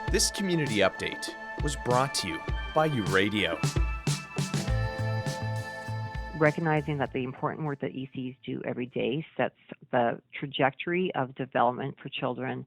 This community update was brought to you by U Radio. Recognizing that the important work that ECEs do every day sets the trajectory of development for children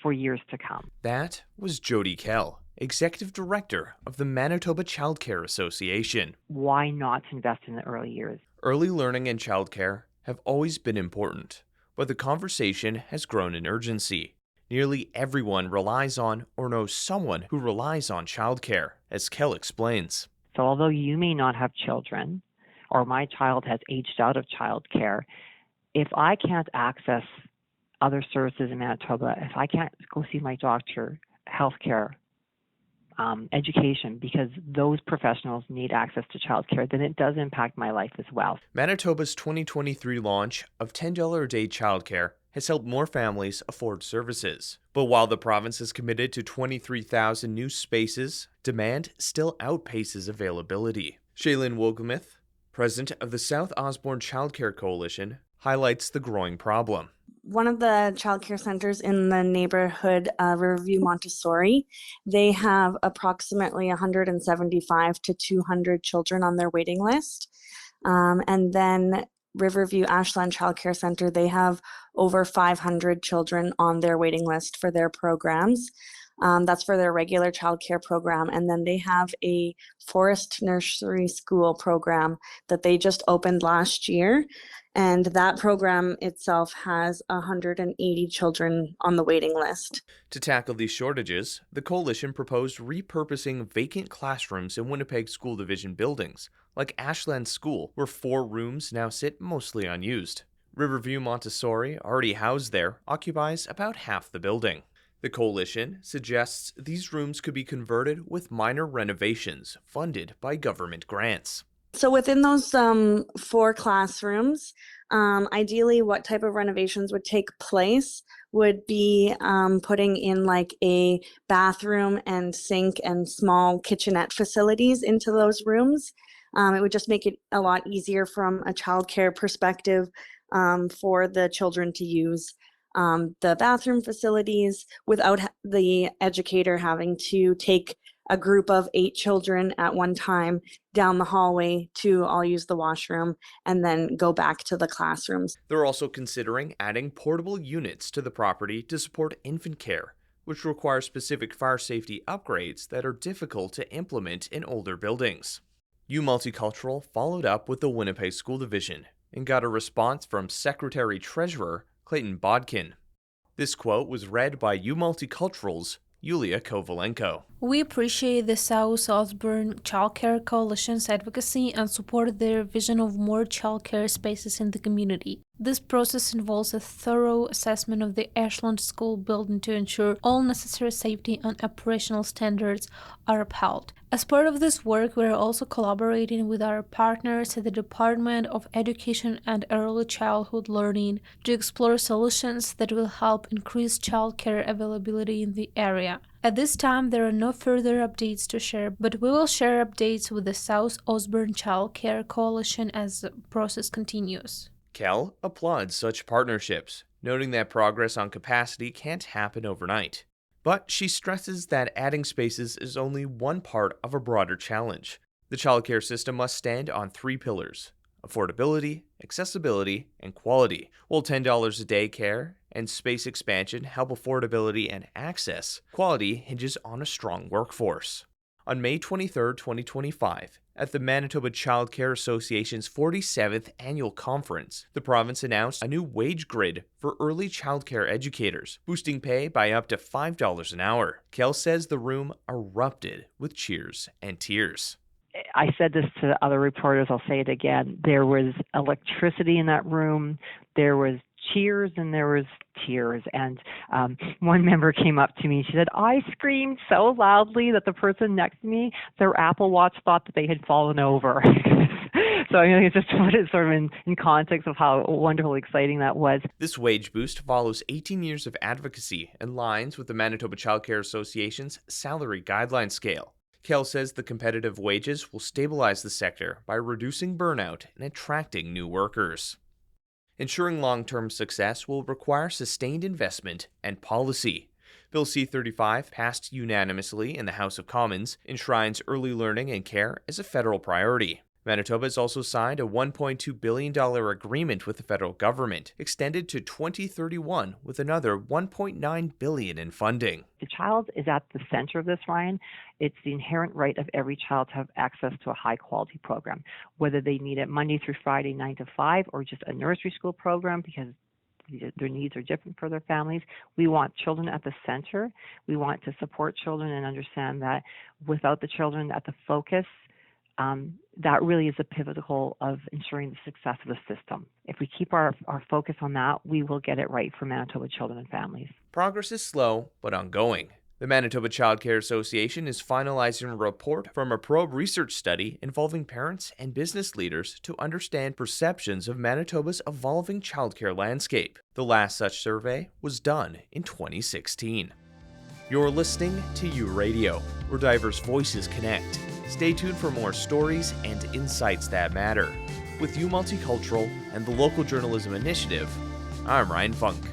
for years to come. That was Jody Kell, Executive Director of the Manitoba Childcare Association. Why not invest in the early years? Early learning and childcare have always been important, but the conversation has grown in urgency. Nearly everyone relies on or knows someone who relies on childcare, as Kell explains. So although you may not have children, or my child has aged out of childcare, if I can't access other services in Manitoba, if I can't go see my doctor, healthcare, education, because those professionals need access to childcare, then it does impact my life as well. Manitoba's 2023 launch of $10 a day childcare has helped more families afford services. But while the province is committed to 23,000 new spaces, demand still outpaces availability. Shaylin Wogomuth, president of the South Osborne Childcare Coalition, highlights the growing problem. One of the childcare centers in the neighborhood, Riverview Montessori, they have approximately 175 to 200 children on their waiting list. And then Riverview Ashland Childcare Center, they have over 500 children on their waiting list for their programs. That's for their regular childcare program. And then they have a forest nursery school program that they just opened last year. And that program itself has 180 children on the waiting list. To tackle these shortages, the coalition proposed repurposing vacant classrooms in Winnipeg School Division buildings, like Ashland School, where 4 rooms now sit mostly unused. Riverview Montessori, already housed there, occupies about half the building. The coalition suggests these rooms could be converted with minor renovations funded by government grants. So within those 4 classrooms, ideally what type of renovations would take place would be putting in like a bathroom and sink and small kitchenette facilities into those rooms. It would just make it a lot easier from a childcare perspective for the children to use the bathroom facilities without the educator having to take a group of 8 children at one time down the hallway to all use the washroom and then go back to the classrooms. They're also considering adding portable units to the property to support infant care, which requires specific fire safety upgrades that are difficult to implement in older buildings. Multicultural followed up with the Winnipeg School Division and got a response from Secretary-Treasurer Clayton Bodkin. This quote was read by Multicultural's Yulia Kovalenko. We appreciate the South Osborne Childcare Coalition's advocacy and support their vision of more childcare spaces in the community. This process involves a thorough assessment of the Ashland School building to ensure all necessary safety and operational standards are upheld. As part of this work, we are also collaborating with our partners at the Department of Education and Early Childhood Learning to explore solutions that will help increase childcare availability in the area. At this time, there are no further updates to share, but we will share updates with the South Osborne Child Care Coalition as the process continues. Kell applauds such partnerships, noting that progress on capacity can't happen overnight. But she stresses that adding spaces is only one part of a broader challenge. The childcare system must stand on 3 pillars: affordability, accessibility, and quality. While $10 a day care and space expansion help affordability and access, quality hinges on a strong workforce. On May 23, 2025, at the Manitoba Childcare Association's 47th annual conference, the province announced a new wage grid for early childcare educators, boosting pay by up to $5 an hour. Kell says the room erupted with cheers and tears. I said this to other reporters, I'll say it again. There was electricity in that room. There was cheers and there was tears. And one member came up to me. She said, I screamed so loudly that the person next to me, their Apple Watch thought that they had fallen over. So I mean, just to put it sort of in context of how wonderfully exciting that was. This wage boost follows 18 years of advocacy and aligns with the Manitoba Childcare Association's salary guideline scale. Kell says the competitive wages will stabilize the sector by reducing burnout and attracting new workers. Ensuring long-term success will require sustained investment and policy. Bill C-35, passed unanimously in the House of Commons, enshrines early learning and care as a federal priority. Manitoba has also signed a $1.2 billion agreement with the federal government, extended to 2031 with another $1.9 billion in funding. The child is at the center of this, Ryan. It's the inherent right of every child to have access to a high-quality program, whether they need it Monday through Friday, 9 to 5, or just a nursery school program because their needs are different for their families. We want children at the center. We want to support children and understand that without the children at the focus, that really is a pivotal of ensuring the success of the system. If we keep our focus on that, we will get it right for Manitoba children and families. Progress is slow, but ongoing. The Manitoba Child Care Association is finalizing a report from a probe research study involving parents and business leaders to understand perceptions of Manitoba's evolving childcare landscape. The last such survey was done in 2016. You're listening to U Radio, where diverse voices connect. Stay tuned for more stories and insights that matter. With U Multicultural and the Local Journalism Initiative, I'm Ryan Funk.